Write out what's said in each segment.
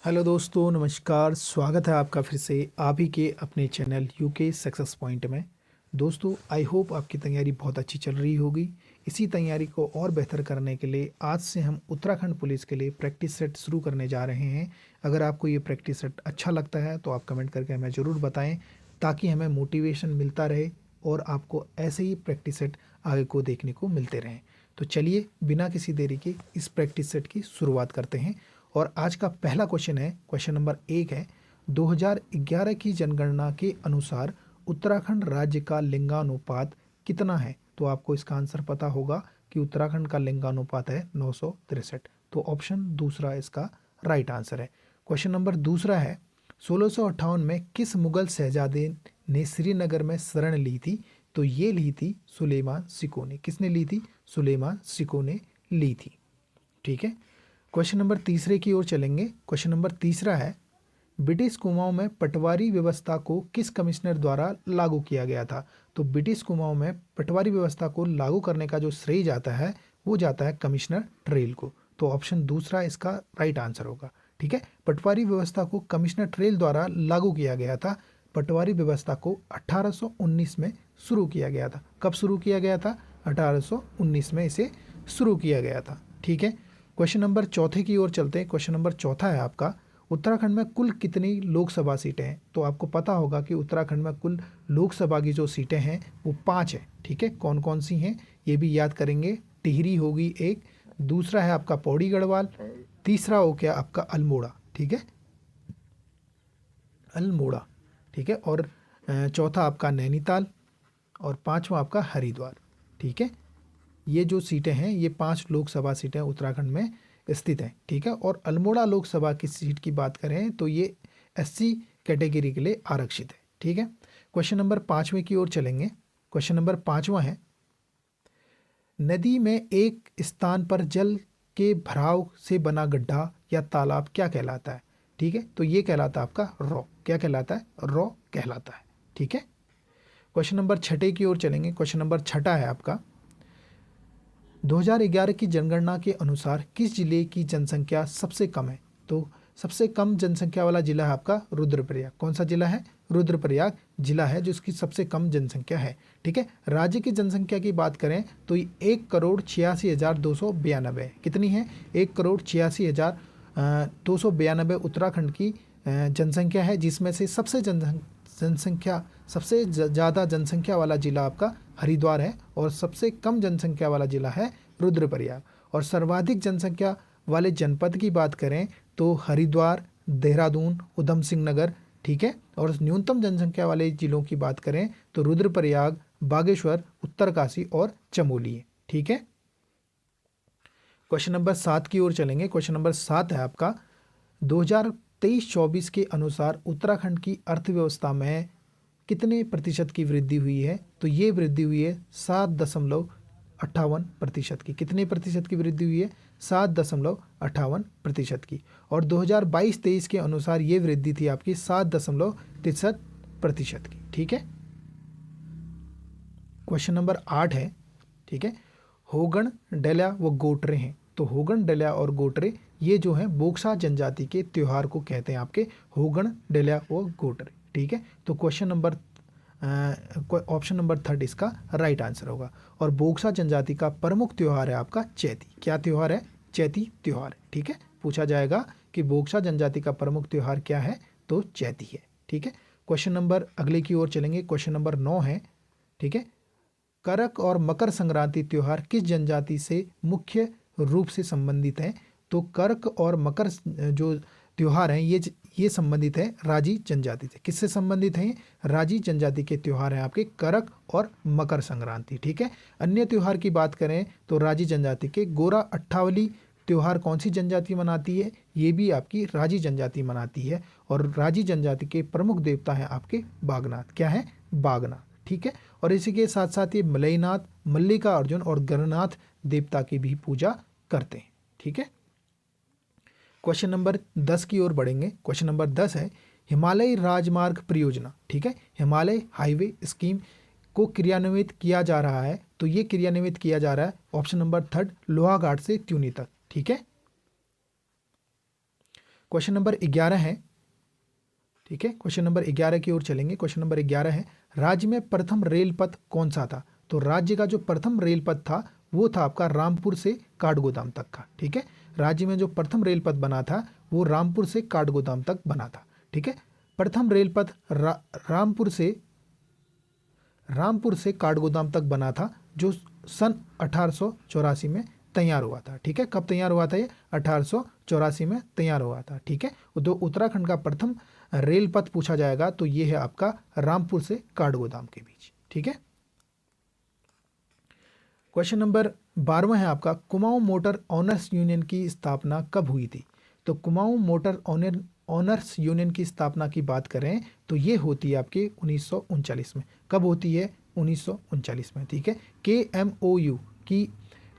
Hello दोस्तों, नमस्कार। स्वागत है आपका फिर से आप ही के अपने चैनल यूके सक्सेस पॉइंट में। दोस्तों, आई होप आपकी तैयारी बहुत अच्छी चल रही होगी। इसी तैयारी को और बेहतर करने के लिए आज से हम उत्तराखंड पुलिस के लिए प्रैक्टिस सेट शुरू करने जा रहे हैं। अगर आपको ये प्रैक्टिस सेट अच्छा लगता है तो आप कमेंट करके हमें ज़रूर बताएं, ताकि हमें मोटिवेशन मिलता रहे और आपको ऐसे ही प्रैक्टिस सेट आगे को देखने को मिलते रहें। तो चलिए, बिना किसी देरी के इस प्रैक्टिस सेट की शुरुआत करते हैं। और आज का पहला क्वेश्चन है, क्वेश्चन नंबर 1 है, 2011 की जनगणना के अनुसार उत्तराखंड राज्य का लिंगानुपात कितना है? तो आपको इसका आंसर पता होगा कि उत्तराखंड का लिंगानुपात है 963। तो ऑप्शन दूसरा इसका राइट आंसर है। क्वेश्चन नंबर दूसरा है, 1658 में किस मुगल शहजादे ने श्रीनगर में शरण ली थी? तो ये ली थी सुलेमान सिको ने। किसने ली थी? सुलेमान सिको ने ली थी। ठीक है। क्वेश्चन नंबर तीसरे की ओर चलेंगे। क्वेश्चन नंबर तीसरा है, ब्रिटिश कुमाऊं में पटवारी व्यवस्था को किस कमिश्नर द्वारा लागू किया गया था? तो ब्रिटिश कुमाऊं में पटवारी व्यवस्था को लागू करने का जो श्रेय जाता है वो जाता है कमिश्नर ट्रेल को। तो ऑप्शन दूसरा इसका राइट आंसर होगा। ठीक है। पटवारी व्यवस्था को कमिश्नर ट्रेल द्वारा लागू किया गया था। पटवारी व्यवस्था को 1819 में शुरू किया गया था। कब शुरू किया गया था? 1819 में इसे शुरू किया गया था। ठीक है। क्वेश्चन नंबर चौथे की ओर चलते हैं। क्वेश्चन नंबर चौथा है आपका, उत्तराखंड में कुल कितनी लोकसभा सीटें हैं? तो आपको पता होगा कि उत्तराखंड में कुल लोकसभा की जो सीटें हैं वो 5 हैं। ठीक है। कौन कौन सी हैं ये भी याद करेंगे। टिहरी होगी एक, दूसरा है आपका पौड़ी गढ़वाल, तीसरा हो गया आपका अल्मोड़ा। ठीक है, अल्मोड़ा। ठीक है। और चौथा आपका नैनीताल, और पांचवा आपका हरिद्वार। ठीक है। ये जो सीटें हैं ये 5 लोकसभा सीटें उत्तराखंड में स्थित हैं। ठीक है। और अल्मोड़ा लोकसभा की सीट की बात करें तो ये एससी कैटेगरी के लिए आरक्षित है। ठीक है। क्वेश्चन नंबर 5वें की ओर चलेंगे। क्वेश्चन नंबर 5वां है, नदी में एक स्थान पर जल के भराव से बना गड्ढा या तालाब क्या कहलाता है? ठीक है। तो ये कहलाता है आपका रॉ। क्या कहलाता है? रॉ कहलाता है। ठीक है। क्वेश्चन नंबर 6 की ओर चलेंगे। क्वेश्चन नंबर 6 है आपका, 2011 की जनगणना के अनुसार किस जिले की जनसंख्या सबसे कम है? तो सबसे कम जनसंख्या वाला जिला है आपका रुद्रप्रयाग। कौन सा जिला है? रुद्रप्रयाग जिला है जिसकी सबसे कम जनसंख्या है। ठीक है। राज्य की जनसंख्या की बात करें तो 1,86,292 कितनी है? 1,86,292 उत्तराखंड की जनसंख्या है, जिसमें से जनसंख्या सबसे ज़्यादा जनसंख्या वाला जिला आपका हरिद्वार है, और सबसे कम जनसंख्या वाला जिला है रुद्रप्रयाग। और सर्वाधिक जनसंख्या वाले जनपद की बात करें तो हरिद्वार, देहरादून, उधम सिंह नगर। ठीक है। और न्यूनतम जनसंख्या वाले जिलों की बात करें तो रुद्रप्रयाग, बागेश्वर, उत्तरकाशी और चमोली है। ठीक है। क्वेश्चन नंबर 7 की ओर चलेंगे। क्वेश्चन नंबर 7 है आपका, 2023-24 के अनुसार उत्तराखंड की अर्थव्यवस्था में कितने प्रतिशत की वृद्धि हुई है? तो ये वृद्धि हुई है 7.58% की। कितने प्रतिशत की वृद्धि हुई है? 7.58% की। और 2022-23 के अनुसार ये वृद्धि थी आपकी 7.63% की। ठीक है। क्वेश्चन नंबर 8 है। ठीक है। होगन, डेल्या व गोटरे हैं। तो होगन, डेल्या और गोटरे ये जो हैं बोक्सा जनजाति के त्योहार को कहते हैं आपके होगन, डेल्या व गोटरे। ठीक है। तो क्वेश्चन नंबर ऑप्शन नंबर 3 इसका राइट आंसर होगा। और बोक्सा जनजाति का प्रमुख त्योहार है आपका चैती। क्या त्योहार है? चैती त्योहार है। ठीक है। पूछा जाएगा कि बोक्सा जनजाति का प्रमुख त्योहार क्या है, तो चैती है। ठीक है। क्वेश्चन नंबर अगले की ओर चलेंगे। क्वेश्चन नंबर 9 है। ठीक है। करक और मकर संक्रांति त्योहार किस जनजाति से मुख्य रूप से संबंधित हैं? तो करक और मकर जो त्योहार हैं ये संबंधित है राजी जनजाति से। किससे संबंधित हैं? राजी जनजाति के त्योहार हैं आपके करक और मकर संक्रांति। ठीक है। अन्य त्योहार की बात करें तो राजी जनजाति के गोरा अट्ठावली त्योहार कौन सी जनजाति मनाती है? ये भी आपकी राजी जनजाति मनाती है। और राजी जनजाति के प्रमुख देवता हैं आपके बागनाथ। क्या है? बागनाथ। ठीक है। और इसी के साथ साथ ये मलयनाथ, मल्लिका अर्जुन और गणनाथ देवता की भी पूजा करते हैं। ठीक है। क्वेश्चन नंबर 10 की ओर बढ़ेंगे। क्वेश्चन नंबर 10 है, हिमालय राजमार्ग परियोजना। ठीक है। हिमालय हाईवे स्कीम को क्रियान्वित किया जा रहा है, तो ये क्रियान्वित किया जा रहा है ऑप्शन नंबर 3 लोहाघाट से त्यूनी तक। ठीक है। क्वेश्चन नंबर 11 है, ठीक है, क्वेश्चन नंबर 11 की ओर चलेंगे। क्वेश्चन नंबर 11 है, राज्य में प्रथम रेल पथ कौन सा था? तो राज्य का जो प्रथम रेल पथ था वो था आपका रामपुर से काठगोदाम तक का, ठीक है। राज्य में जो प्रथम रेल पथ बना था वो रामपुर से काठगोदाम तक बना था, ठीक है। प्रथम रेल पथ रामपुर से काठगोदाम तक बना था, जो सन 1884 में तैयार हुआ था, ठीक है। कब तैयार हुआ था ये? 1884 में तैयार हुआ था, ठीक है। तो उत्तराखंड का प्रथम रेल पथ पूछा जाएगा तो ये है आपका रामपुर से काठगोदाम के बीच, ठीक है। क्वेश्चन नंबर 12 है आपका, कुमाऊं मोटर ऑनर्स यूनियन की स्थापना कब हुई थी? तो कुमाऊं मोटर ऑनर्स यूनियन की स्थापना की बात करें तो ये होती है आपके 1939 में। कब होती है? 1939 में, ठीक है। KMOU की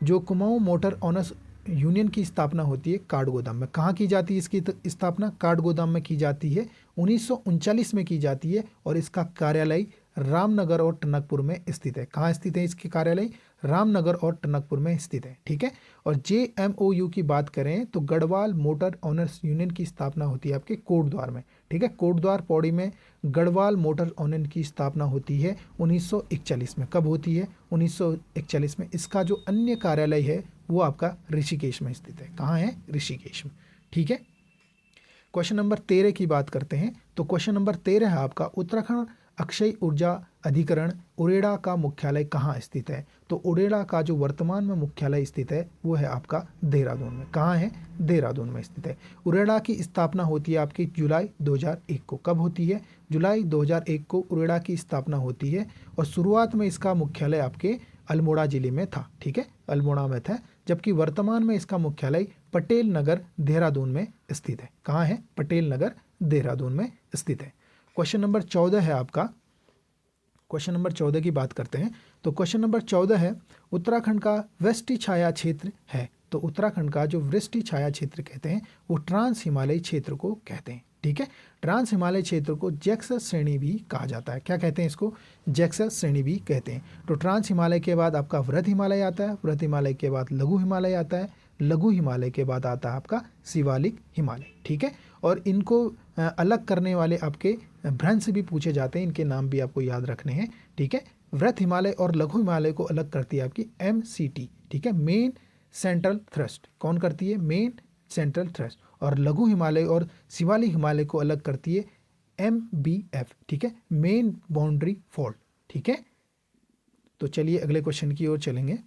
जो कुमाऊं मोटर ऑनर्स यूनियन की स्थापना होती है काठगोदाम में। कहाँ की जाती है इसकी स्थापना? काठगोदाम में की जाती है, 1939 में की जाती है, और इसका कार्यालय रामनगर और टनकपुर में स्थित है। कहाँ स्थित है इसके कार्यालय? रामनगर और टनकपुर में स्थित है, ठीक है। और JMOU की बात करें तो गढ़वाल मोटर ऑनर्स यूनियन की स्थापना होती है आपके कोटद्वार में, ठीक है। कोटद्वार पौड़ी में गढ़वाल मोटर यूनियन की स्थापना होती है 1941 में। कब होती है? 1941 में। इसका जो अन्य कार्यालय है वो आपका ऋषिकेश में स्थित है। कहाँ है? ऋषिकेश में, ठीक है। क्वेश्चन नंबर 13 की बात करते हैं। तो क्वेश्चन नंबर 13 है आपका, उत्तराखंड अक्षय ऊर्जा अधिकरण उरेडा का मुख्यालय कहाँ स्थित है? तो उरेडा का जो वर्तमान में मुख्यालय स्थित है वो है आपका देहरादून में। कहाँ है? देहरादून में स्थित है। उरेडा की स्थापना होती है आपकी जुलाई 2001 को। कब होती है? जुलाई 2001 को उरेडा की स्थापना होती है, और शुरुआत में इसका मुख्यालय आपके अल्मोड़ा जिले में था, ठीक है, अल्मोड़ा में था, जबकि वर्तमान में इसका मुख्यालय पटेल नगर देहरादून में स्थित है। कहाँ है? पटेल नगर देहरादून में स्थित है। क्वेश्चन नंबर 14 है आपका, क्वेश्चन नंबर 14 की बात करते हैं। तो क्वेश्चन नंबर 14 है, उत्तराखंड का वृष्टि छाया क्षेत्र है। तो उत्तराखंड का जो वृष्टि छाया क्षेत्र कहते हैं वो ट्रांस हिमालयी क्षेत्र को कहते हैं, ठीक है। ट्रांस हिमालय क्षेत्र को जैक्सस श्रेणी भी कहा जाता है। क्या कहते हैं इसको? जैक्सस श्रेणी भी कहते हैं। तो ट्रांस हिमालय के बाद आपका वृहद हिमालय आता है, वृहद हिमालय के बाद लघु हिमालय आता है, लघु हिमालय के बाद आता है आपका शिवालिक हिमालय, ठीक है। और इनको अलग करने वाले आपके भ्रंश भी पूछे जाते हैं, इनके नाम भी आपको याद रखने हैं, ठीक है। वृहद हिमालय और लघु हिमालय को अलग करती है आपकी MCT, ठीक है, मेन सेंट्रल थ्रस्ट। कौन करती है? Main central thrust. और लघु हिमालय और शिवालिक हिमालय को अलग करती है MBF, ठीक है, मेन बाउंड्री फॉल्ट, ठीक है। तो चलिए अगले क्वेश्चन की ओर चलेंगे।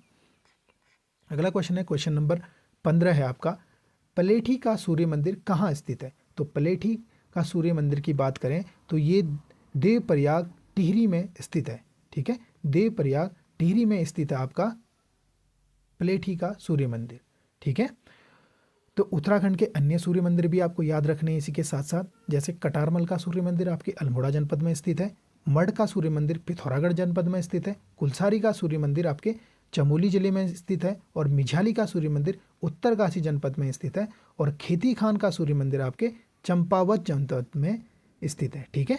अगला क्वेश्चन है, क्वेश्चन नंबर 15 है आपका, पलेठी का सूर्य मंदिर कहाँ स्थित है? तो पलेठी का सूर्य मंदिर की बात करें तो ये देवप्रयाग टिहरी में स्थित है, ठीक है। देवप्रयाग टिहरी में स्थित है आपका पलेठी का सूर्य मंदिर, ठीक है। तो उत्तराखंड के अन्य सूर्य मंदिर भी आपको याद रखने हैं इसी के साथ साथ, जैसे कटारमल का सूर्य मंदिर आपके अल्मोड़ा जनपद में स्थित है, मढ़ का सूर्य मंदिर पिथौरागढ़ जनपद में स्थित है, कुलसारी का सूर्य मंदिर आपके चमोली जिले में स्थित है, और मिझाली का सूर्य मंदिर उत्तरकाशी जनपद में स्थित है, और खेती खान का सूर्य मंदिर आपके चंपावत जनपद में स्थित है, ठीक है।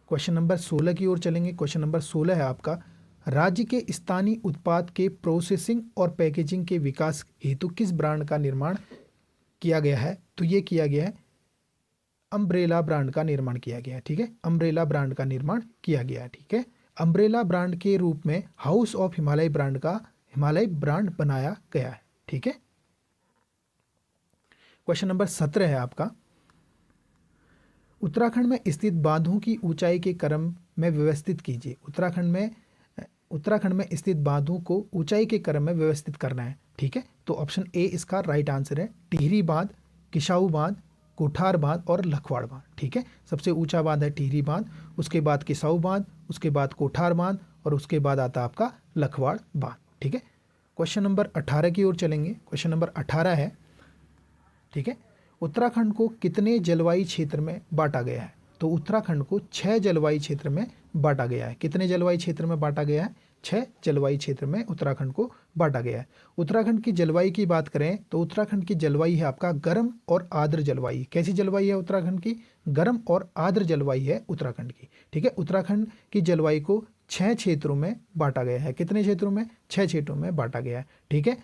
क्वेश्चन नंबर 16 की ओर चलेंगे। क्वेश्चन नंबर 16 है आपका, राज्य के स्थानीय उत्पाद के प्रोसेसिंग और पैकेजिंग के विकास हेतु किस ब्रांड का निर्माण किया गया है? तो ये किया गया है अम्ब्रेला ब्रांड का निर्माण किया गया है, ठीक है, अम्ब्रेला ब्रांड का निर्माण किया गया है, ठीक है। अम्ब्रेला ब्रांड के रूप में हाउस ऑफ हिमालय ब्रांड का हिमालय ब्रांड बनाया गया है, ठीक है। क्वेश्चन नंबर 17 है आपका, उत्तराखंड में स्थित बांधों की ऊंचाई के क्रम में व्यवस्थित कीजिए। उत्तराखंड में स्थित बांधों को ऊंचाई के क्रम में व्यवस्थित करना है, ठीक है। तो ऑप्शन ए इसका राइट आंसर है, टिहरी बांध, किसाऊ बांध, कोठार बांध और लखवाड़ बांध, ठीक है। सबसे ऊंचा बांध है टिहरी बांध, उसके बाद किसाऊ बांध, उसके बाद कोठार बांध, और उसके बाद आता आपका लखवाड़ बांध, ठीक है। क्वेश्चन नंबर 18 की ओर चलेंगे। क्वेश्चन नंबर 18 है, ठीक है, उत्तराखंड को कितने जलवायु क्षेत्र में बांटा गया है? तो उत्तराखंड को 6 जलवायु क्षेत्र में बांटा गया है। कितने जलवायु क्षेत्र में बांटा गया है? 6 जलवायु क्षेत्र में उत्तराखंड को बांटा गया है। उत्तराखंड की जलवायु की बात करें तो उत्तराखंड की जलवायु है आपका गर्म और आर्द्र जलवायु। कैसी जलवायु है उत्तराखंड की? गर्म और आर्द्र जलवायु है उत्तराखंड की, ठीक है। उत्तराखंड की जलवायु को 6 क्षेत्रों में बांटा गया है। कितने क्षेत्रों में? 6 क्षेत्रों में बांटा गया है, ठीक है।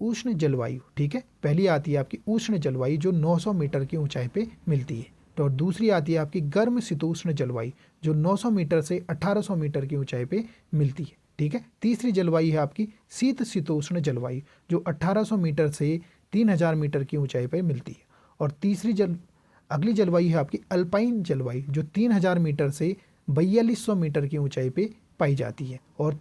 उष्ण जलवायु, ठीक है। पहली आती है आपकी उष्ण जलवायु जो 900 मीटर की ऊंचाई पे मिलती है। तो और दूसरी आती है आपकी गर्म शीतोष्ण जलवायु जो 900 मीटर से 1800 मीटर की ऊंचाई पे मिलती है, ठीक है। तीसरी जलवायु है आपकी शीत शीतोष्ण जलवायु जो 1800 मीटर से 3000 मीटर की ऊंचाई पे मिलती है। और अगली जलवायु है आपकी अल्पाइन जलवायु जो 3000 मीटर से 4200 मीटर की ऊंचाई पे पाई जाती है। और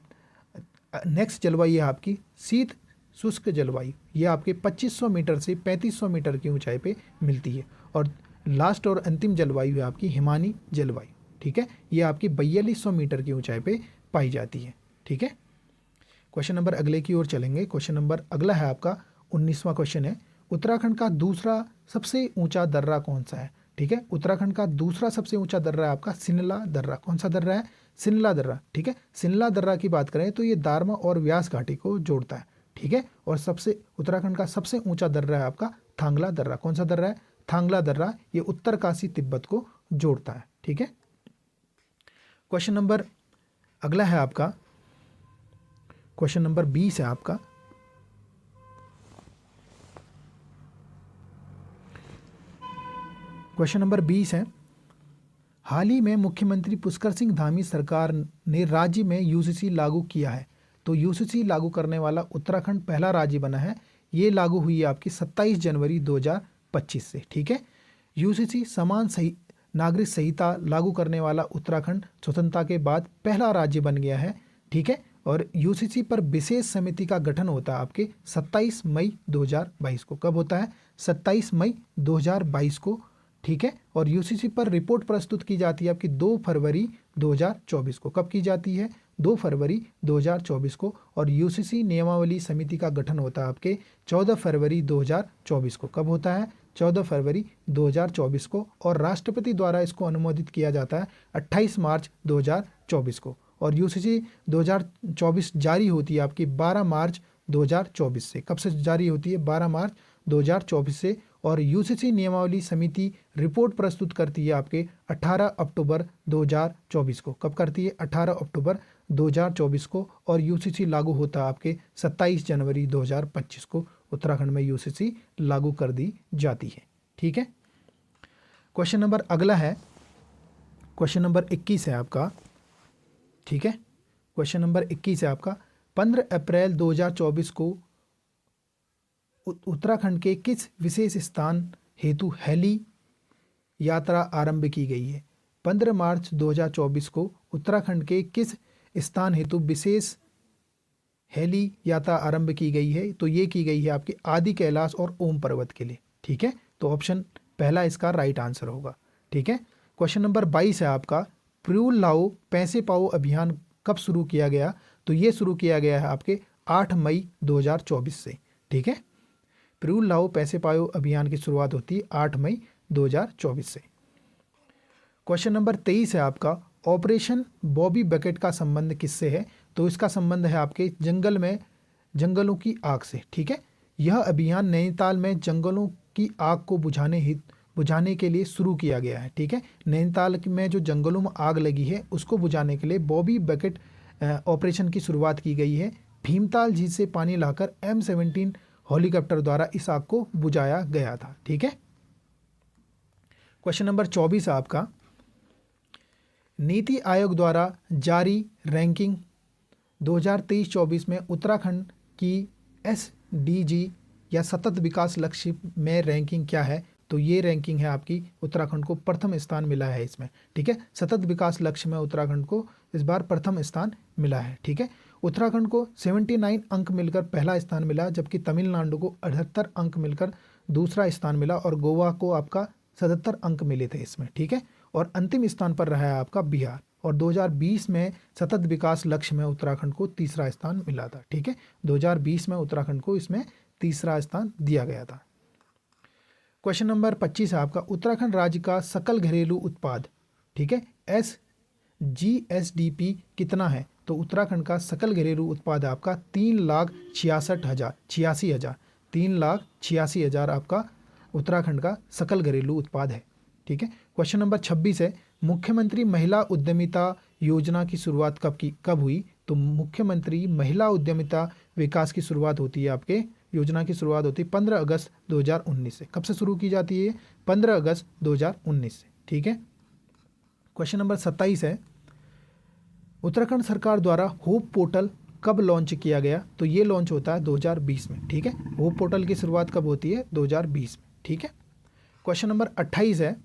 नेक्स्ट जलवायु है आपकी शीत शुष्क जलवायु, ये आपके 2500 मीटर से 3500 मीटर की ऊंचाई पे मिलती है। और लास्ट और अंतिम जलवायु है आपकी हिमानी जलवायु, ठीक है, ये आपकी 4200 मीटर की ऊंचाई पे पाई जाती है, ठीक है। क्वेश्चन नंबर अगले की ओर चलेंगे। क्वेश्चन नंबर अगला है आपका 19वां क्वेश्चन है, उत्तराखंड का दूसरा सबसे ऊंचा दर्रा कौन सा है, ठीक है। उत्तराखंड का दूसरा सबसे ऊंचा दर्रा है आपका सिनला दर्रा। कौन सा दर्रा है? सिनला दर्रा, ठीक है। सिनला दर्रा की बात करें तो ये दारमा और व्यास घाटी को जोड़ता है, ठीक है। और उत्तराखंड का सबसे ऊंचा दर्रा है आपका थांगला दर्रा। कौन सा दर्रा है? थांगला दर्रा, ये उत्तरकाशी तिब्बत को जोड़ता है, ठीक है। क्वेश्चन नंबर अगला है आपका क्वेश्चन नंबर 20 है आपका। क्वेश्चन नंबर 20 है, हाल ही में मुख्यमंत्री पुष्कर सिंह धामी सरकार ने राज्य में यूसीसी लागू किया है। तो यूसीसी लागू करने वाला उत्तराखंड पहला राज्य बना है। ये लागू हुई है आपकी 27 जनवरी 2025 से, ठीक है। यूसीसी समान नागरिक संहिता लागू करने वाला उत्तराखंड स्वतंत्रता के बाद पहला राज्य बन गया है, ठीक है। और यूसीसी पर विशेष समिति का गठन होता है आपके 27 मई 2022 को। कब होता है? 27 मई 2022 को, ठीक है। और यूसीसी पर रिपोर्ट प्रस्तुत की जाती है आपकी 2 फरवरी 2024 को। कब की जाती है? 2 फरवरी 2024 को। और यूसीसी नियमावली समिति का गठन होता है आपके 14 फरवरी 2024 को। कब होता है? 14 फरवरी 2024 को। और राष्ट्रपति द्वारा इसको अनुमोदित किया जाता है 28 मार्च 2024 को। और यूसीसी 2024 जारी होती है आपकी 12 मार्च 2024 से। कब से जारी होती है? 12 मार्च 2024 से। और यूसीसी नियमावली समिति रिपोर्ट प्रस्तुत करती है आपके 18 अक्टूबर 2024 को। कब करती है? 18 अक्टूबर 2024 को। और यूसीसी लागू होता है आपके 27 जनवरी 2025 को। उत्तराखंड में यूसीसी लागू कर दी जाती है, ठीक है। क्वेश्चन नंबर अगला है क्वेश्चन नंबर 21 है आपका, ठीक है। क्वेश्चन नंबर 21 है आपका, 15 अप्रैल 2024 को उत्तराखंड के किस विशेष स्थान हेतु हेली यात्रा आरंभ की गई है? 15 मार्च 2024 को उत्तराखंड के किस स्थान हेतु विशेष हेली यात्रा आरंभ की गई है? तो ये की गई है आपके आदि कैलाश और ओम पर्वत के लिए, ठीक है। तो ऑप्शन पहला इसका राइट आंसर होगा, ठीक है। क्वेश्चन नंबर 22 है आपका, प्रियुल लाओ पैसे पाओ अभियान कब शुरू किया गया? तो ये शुरू किया गया है आपके 8 मई 2024 से, ठीक है। प्रियुल लाओ पैसे पाओ अभियान की शुरुआत होती है 8 मई 2024 से। क्वेश्चन नंबर 23 है आपका, ऑपरेशन बॉबी बकेट का संबंध किससे है? तो इसका संबंध है आपके जंगलों की आग से, ठीक है। यह अभियान नैनीताल में जंगलों की आग को बुझाने के लिए शुरू किया गया है, ठीक है। नैनीताल में जो जंगलों में आग लगी है उसको बुझाने के लिए बॉबी बकेट ऑपरेशन की शुरुआत की गई है। भीमताल झील से पानी लाकर M17 हेलीकॉप्टर द्वारा इस आग को बुझाया गया था, ठीक है। क्वेश्चन नंबर 24 है आपका, नीति आयोग द्वारा जारी रैंकिंग 2023-24 में उत्तराखंड की SDG या सतत विकास लक्ष्य में रैंकिंग क्या है? तो ये रैंकिंग है आपकी, उत्तराखंड को प्रथम स्थान मिला है इसमें, ठीक है। सतत विकास लक्ष्य में उत्तराखंड को इस बार प्रथम स्थान मिला है, ठीक है। उत्तराखंड को 79 अंक मिलकर पहला स्थान मिला, जबकि तमिलनाडु को 78 अंक मिलकर दूसरा स्थान मिला और गोवा को आपका 77 अंक मिले थे इसमें, ठीक है। और अंतिम स्थान पर रहा है आपका बिहार। और 2020 में सतत विकास लक्ष्य में उत्तराखंड को तीसरा स्थान मिला था, ठीक है। 2020 में उत्तराखंड को इसमें तीसरा स्थान दिया गया था। क्वेश्चन नंबर 25 है आपका, उत्तराखंड राज्य का सकल घरेलू उत्पाद, ठीक है, GSDP कितना है? तो उत्तराखंड का सकल घरेलू उत्पाद आपका 3,86,000 आपका उत्तराखंड का सकल घरेलू उत्पाद है, ठीक है। क्वेश्चन नंबर 26 है, मुख्यमंत्री महिला उद्यमिता योजना की शुरुआत कब हुई? तो मुख्यमंत्री महिला उद्यमिता विकास की शुरुआत होती है आपके योजना की शुरुआत होती है 15 अगस्त 2019 से। कब से शुरू की जाती है? 15 अगस्त 2019 से। ठीक है। क्वेश्चन नंबर 27 है, उत्तराखंड सरकार द्वारा होप पोर्टल कब लॉन्च किया गया? तो ये लॉन्च होता है 2020 में। ठीक है। होप पोर्टल की शुरुआत कब होती है? 2020 में। ठीक है। क्वेश्चन नंबर 28 है,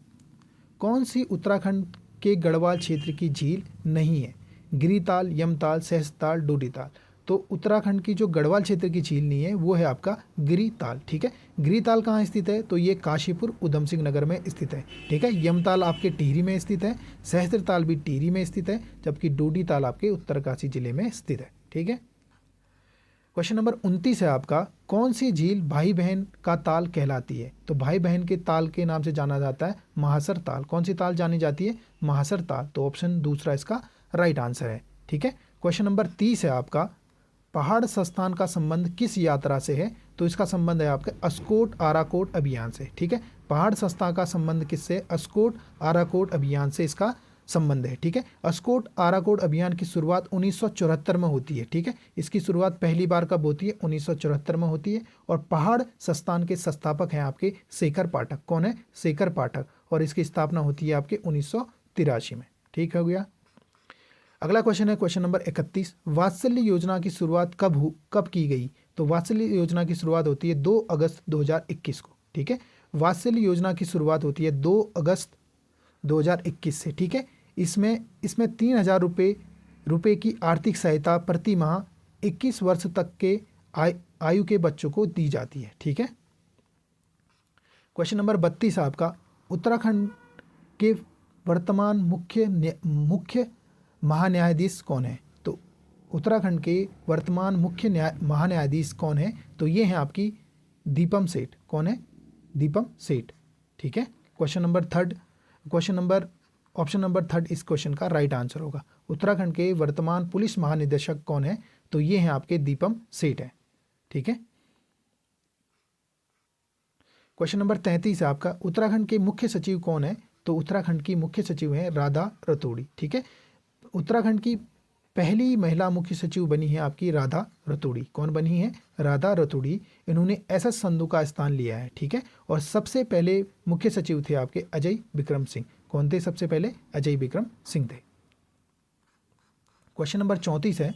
कौन सी उत्तराखंड के गढ़वाल क्षेत्र की झील नहीं है? गिरिताल, यमताल, सहस्त्रताल, डोडीताल। तो उत्तराखंड की जो गढ़वाल क्षेत्र की झील नहीं है वो है आपका गिरिताल। ठीक है। गिरिताल कहाँ स्थित है? तो ये काशीपुर उधम सिंह नगर में स्थित है। ठीक है। यमताल आपके टिहरी में स्थित है, सहस्त्रताल भी टिहरी में स्थित है, जबकि डोडीताल आपके उत्तरकाशी जिले में स्थित है। ठीक है। क्वेश्चन नंबर 29 है आपका, कौन सी झील भाई बहन का ताल कहलाती है? तो भाई बहन के ताल के नाम से जाना जाता है महासर ताल। कौन सी ताल जानी जाती है? महासर ताल। तो ऑप्शन दूसरा इसका राइट आंसर है। ठीक है। क्वेश्चन नंबर 30 है आपका, पहाड़ संस्थान का संबंध किस यात्रा से है? तो इसका संबंध है आपके अस्कोट आराकोट अभियान से। ठीक है। पहाड़ संस्थान का संबंध किससे? अस्कोट आराकोट अभियान से इसका संबंध है। ठीक है। अस्कोट आराकोट अभियान की शुरुआत 1974 में होती है। ठीक है। इसकी शुरुआत पहली बार कब होती है? 1974 में होती है। और पहाड़ संस्थान के संस्थापक हैं आपके शेखर पाठक। कौन है? शेखर पाठक। और इसकी स्थापना होती है आपके 1983 में। ठीक हो गया। अगला क्वेश्चन है क्वेश्चन नंबर 31, वात्सल्य योजना की शुरुआत कब की गई? तो वात्सल्य योजना की शुरुआत होती है 2 अगस्त 2021 को। ठीक है। वात्सल्य योजना की शुरुआत होती है 2 अगस्त 2021 से। ठीक है। इसमें 3,000 रुपये की आर्थिक सहायता प्रति माह 21 वर्ष तक के आयु के बच्चों को दी जाती है। ठीक है। क्वेश्चन नंबर 32 आपका, उत्तराखंड के वर्तमान मुख्य महान्यायाधीश कौन है? तो उत्तराखंड के वर्तमान मुख्य महान्यायाधीश कौन है? तो ये हैं आपकी दीपम सेठ। कौन है? दीपम सेठ। ठीक है। ऑप्शन नंबर थर्ड इस क्वेश्चन का राइट आंसर होगा। उत्तराखंड के वर्तमान पुलिस महानिदेशक कौन है? तो ये हैं आपके दीपम सेठ है। ठीक है। क्वेश्चन नंबर 33 है आपका, उत्तराखंड के मुख्य सचिव कौन है? तो उत्तराखंड की मुख्य सचिव है राधा रतूड़ी। ठीक है। उत्तराखंड की पहली महिला मुख्य सचिव बनी है आपकी राधा रतूड़ी। कौन बनी है? राधा रतूड़ी। इन्होंने एसएस संधू का स्थान लिया है। ठीक है। और सबसे पहले मुख्य सचिव थे आपके अजय विक्रम सिंह। कौन थे सबसे पहले? अजय विक्रम सिंह थे। क्वेश्चन नंबर 34 है,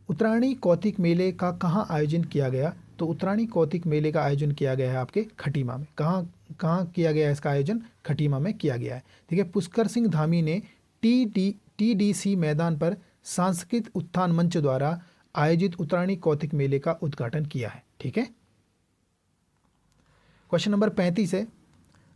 उत्तरायणी कौतिक मेले का कहाँ आयोजन किया गया? तो उत्तरायणी कौतिक मेले का आयोजन किया गया है आपके खटीमा में। कहाँ किया गया है इसका आयोजन? खटीमा में किया गया है। ठीक है। पुष्कर सिंह धामी ने TDC मैदान पर सांस्कृतिक उत्थान मंच द्वारा आयोजित उत्तरायणी कौतिक मेले का उद्घाटन किया है। ठीक है। क्वेश्चन नंबर 35 है,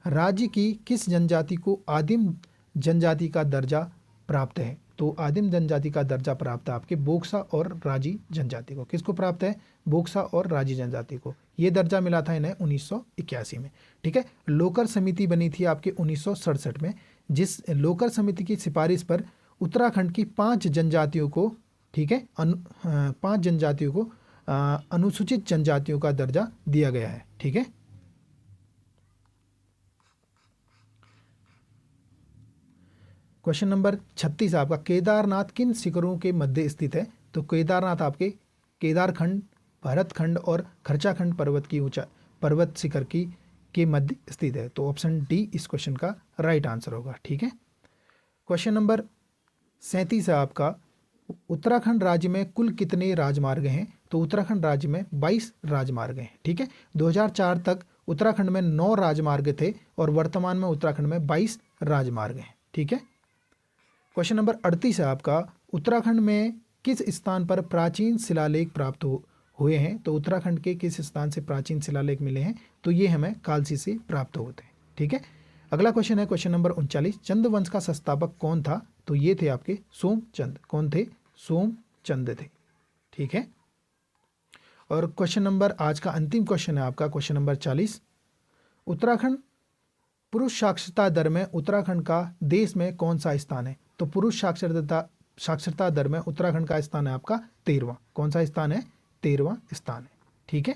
राज्य की किस जनजाति को आदिम जनजाति का दर्जा प्राप्त है? तो आदिम जनजाति का दर्जा प्राप्त है आपके बोक्सा और राजी जनजाति को। किसको प्राप्त है? बोक्सा और राजी जनजाति को। ये दर्जा मिला था इन्हें 1981 में। ठीक है। लोकर समिति बनी थी आपके 1967 में, जिस लोकर समिति की सिफारिश पर उत्तराखंड की 5 जनजातियों को, ठीक है, 5 जनजातियों को अनुसूचित जनजातियों का दर्जा दिया गया है। ठीक है। क्वेश्चन नंबर 36 आपका, केदारनाथ किन शिखरों के मध्य स्थित है? तो केदारनाथ आपके केदारखंड, भरतखंड और खर्चाखंड पर्वत शिखर के मध्य स्थित है। तो ऑप्शन डी इस क्वेश्चन का राइट आंसर होगा। ठीक है। क्वेश्चन नंबर 37 है आपका, उत्तराखंड राज्य में कुल कितने राजमार्ग हैं? तो उत्तराखंड राज्य में 22 राजमार्ग हैं। ठीक है। 2004 तक उत्तराखंड में 9 राजमार्ग थे और वर्तमान में उत्तराखंड में 22 राजमार्ग हैं। ठीक है। क्वेश्चन नंबर 38 है आपका, उत्तराखंड में किस स्थान पर प्राचीन शिलालेख प्राप्त हुए हैं? तो उत्तराखंड के किस स्थान से प्राचीन शिलालेख मिले हैं? तो ये हमें कालसी से प्राप्त होते हैं। ठीक है। अगला क्वेश्चन है क्वेश्चन नंबर 39, चंद वंश का संस्थापक कौन था? तो ये थे आपके सोमचंद। कौन थे? सोमचंद थे। ठीक है। और क्वेश्चन नंबर, आज का अंतिम क्वेश्चन है आपका क्वेश्चन नंबर 40, उत्तराखंड पुरुष साक्षरता दर में उत्तराखंड का देश में कौन सा स्थान है? तो पुरुष साक्षरता दर में उत्तराखंड का स्थान है आपका 13वां। कौन सा स्थान है? 13वां स्थान है। ठीक है।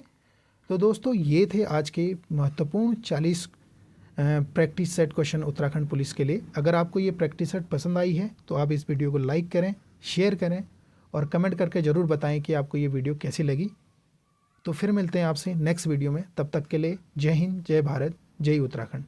तो दोस्तों ये थे आज के महत्वपूर्ण 40 practice set question Uttarakhand police के लिए। अगर आपको ये प्रैक्टिस सेट पसंद आई है तो आप इस वीडियो को लाइक करें, शेयर करें और कमेंट करके ज़रूर बताएं कि आपको ये वीडियो कैसी लगी। तो फिर मिलते हैं आपसे नेक्स्ट वीडियो में, तब तक के लिए जय हिंद, जय भारत, जय उत्तराखंड।